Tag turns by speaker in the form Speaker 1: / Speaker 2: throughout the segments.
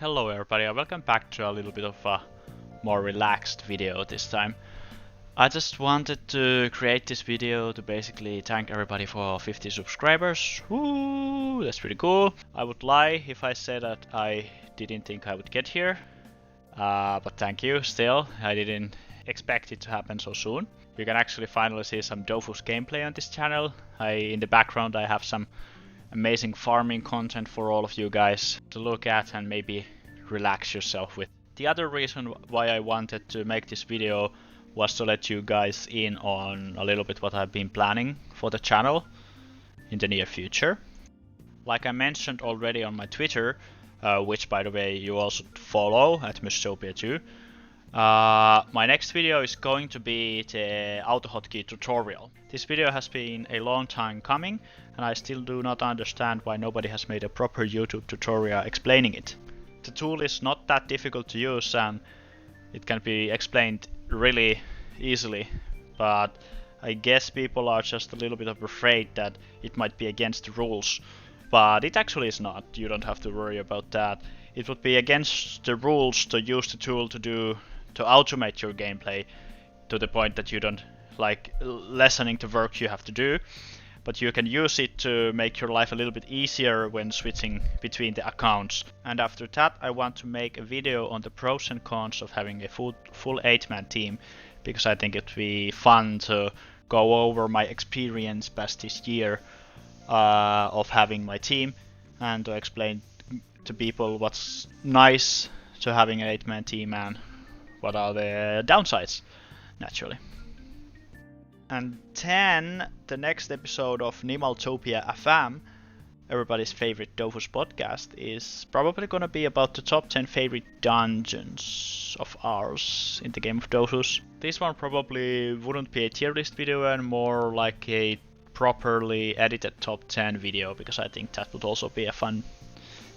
Speaker 1: Hello everybody and welcome back to a little bit of a more relaxed video this time. I just wanted to create this video to basically thank everybody for 50 subscribers. Woo, that's pretty cool. I would lie if I said that I didn't think I would get here. But thank you still. I didn't expect it to happen so soon. You can actually finally see some Dofus gameplay on this channel. In the background I have some amazing farming content for all of you guys to look at and maybe relax yourself with. The other reason why I wanted to make this video was to let you guys in on a little bit what I've been planning for the channel in the near future. Like I mentioned already on my Twitter, which by the way you also follow at Mystopia too, my next video is going to be the AutoHotkey tutorial. This video has been a long time coming and I still do not understand why nobody has made a proper YouTube tutorial explaining it. The tool is not that difficult to use and it can be explained really easily, but I guess people are just a little bit afraid that it might be against the rules. But it actually is not, you don't have to worry about that. It would be against the rules to use the tool to automate your gameplay to the point that you don't like lessening the work you have to do, but you can use it to make your life a little bit easier when switching between the accounts. And after that I want to make a video on the pros and cons of having a full 8-man team, because I think it'd be fun to go over my experience past this year of having my team and to explain to people what's nice to having an 8-man team and what are the downsides, naturally. And then the next episode of Mystopia FM, everybody's favorite Dofus podcast, is probably gonna be about the top 10 favorite dungeons of ours in the game of Dofus. This one probably wouldn't be a tier list video and more like a properly edited top 10 video, because I think that would also be a fun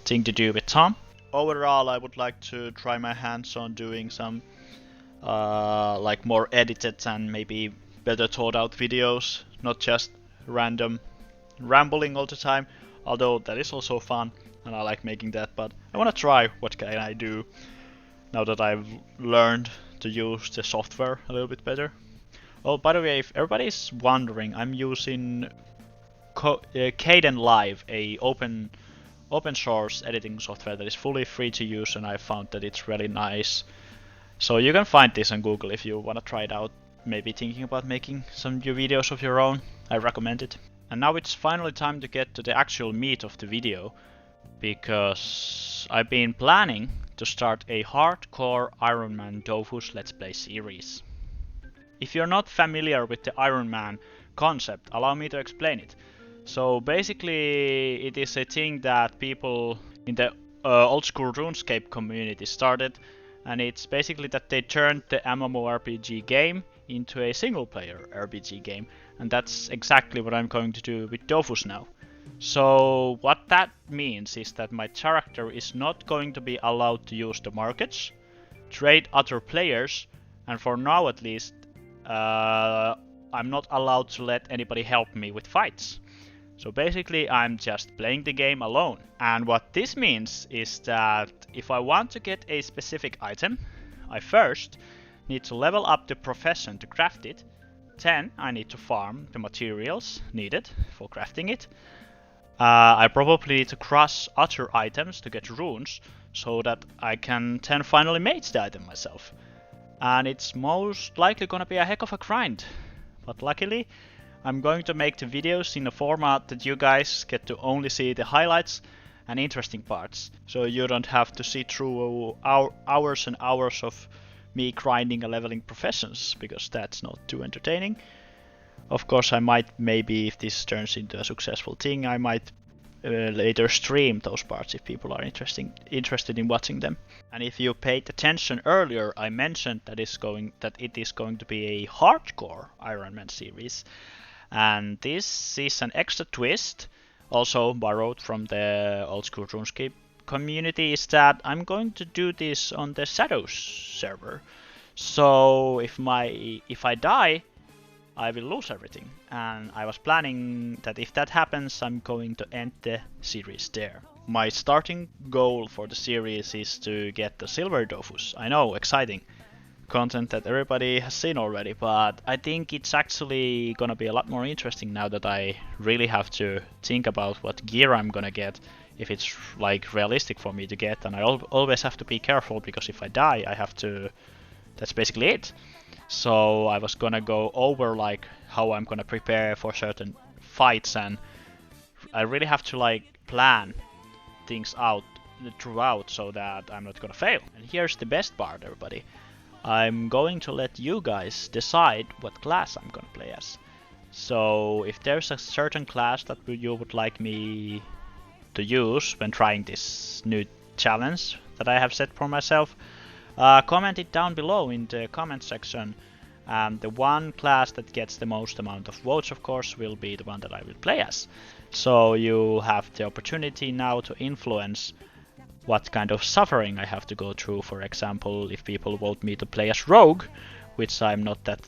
Speaker 1: thing to do with Tom. Overall, I would like to try my hands on doing some like more edited and maybe better thought out videos, not just random rambling all the time, although that is also fun and I like making that, but I want to try what can I do now that I've learned to use the software a little bit better. Oh, by the way, if everybody's wondering, I'm using Kdenlive, a open source editing software that is fully free to use, and I found that it's really nice. So you can find this on Google if you want to try it out. Maybe thinking about making some new videos of your own, I recommend it. And now it's finally time to get to the actual meat of the video, because I've been planning to start a hardcore Iron Man Dofus Let's Play series. If you're not familiar with the Iron Man concept, allow me to explain it. So basically it is a thing that people in the old school RuneScape community started, and it's basically that they turned the MMORPG game into a single player RPG game, and that's exactly what I'm going to do with Dofus now. So what that means is that my character is not going to be allowed to use the markets, trade other players, and for now at least I'm not allowed to let anybody help me with fights. So basically I'm just playing the game alone. And what this means is that if I want to get a specific item, I first need to level up the profession to craft it, then I need to farm the materials needed for crafting it. I probably need to crush other items to get runes, so that I can then finally mage the item myself. And it's most likely gonna be a heck of a grind, but luckily I'm going to make the videos in a format that you guys get to only see the highlights and interesting parts, so you don't have to see through hours and hours of me grinding and leveling professions, because that's not too entertaining. Of course I might, maybe if this turns into a successful thing, I might later stream those parts if people are interested in watching them. And if you paid attention earlier, I mentioned that it is going to be a hardcore Iron Man series. And this is an extra twist, also borrowed from the old school RuneScape community, is that I'm going to do this on the Shadows server. So if I die, I will lose everything. And I was planning that if that happens, I'm going to end the series there. my starting goal for the series is to get the silver Dofus. I know, exciting content that everybody has seen already, but I think it's actually gonna be a lot more interesting now that I really have to think about what gear I'm gonna get, if it's like realistic for me to get, and I always have to be careful because if I die I have to, that's basically it. So I was gonna go over like how I'm gonna prepare for certain fights, and I really have to like plan things out throughout so that I'm not gonna fail. And here's the best part, everybody. I'm going to let you guys decide what class I'm gonna play as. So if there's a certain class that you would like me to use when trying this new challenge that I have set for myself, comment it down below in the comment section. And the one class that gets the most amount of votes, of course, will be the one that I will play as. So you have the opportunity now to influence what kind of suffering I have to go through. For example, if people vote me to play as Rogue, which I'm not that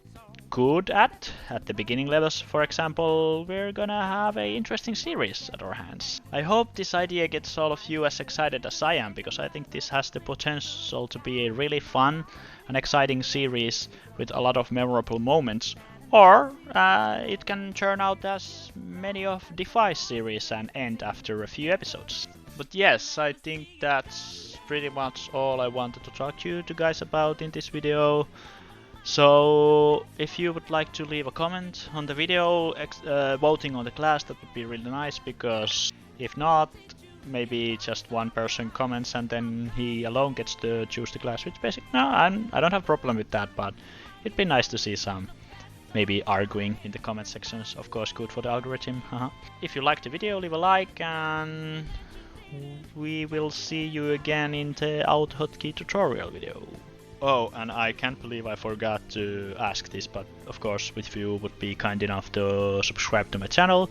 Speaker 1: good at the beginning levels, for example, we're gonna have an interesting series at our hands. I hope this idea gets all of you as excited as I am, because I think this has the potential to be a really fun and exciting series with a lot of memorable moments. Or it can turn out as many of Defy's series and end after a few episodes. But yes, I think that's pretty much all I wanted to talk to you guys about in this video. So if you would like to leave a comment on the video voting on the class, that would be really nice, because if not, maybe just one person comments and then he alone gets to choose the class, which basically, no, I don't have a problem with that, but it'd be nice to see some maybe arguing in the comment sections. Of course, good for the algorithm. If you liked the video, leave a like, and we will see you again in the out hotkey tutorial video. Oh, and I can't believe I forgot to ask this, but of course, if you would be kind enough to subscribe to my channel,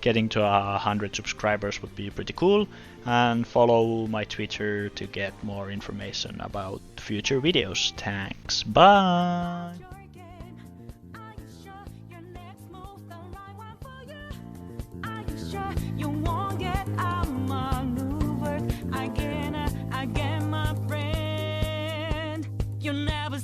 Speaker 1: getting to 100 subscribers would be pretty cool, and follow my Twitter to get more information about future videos. Thanks, bye! You won't get outmaneuvered again, my friend. You never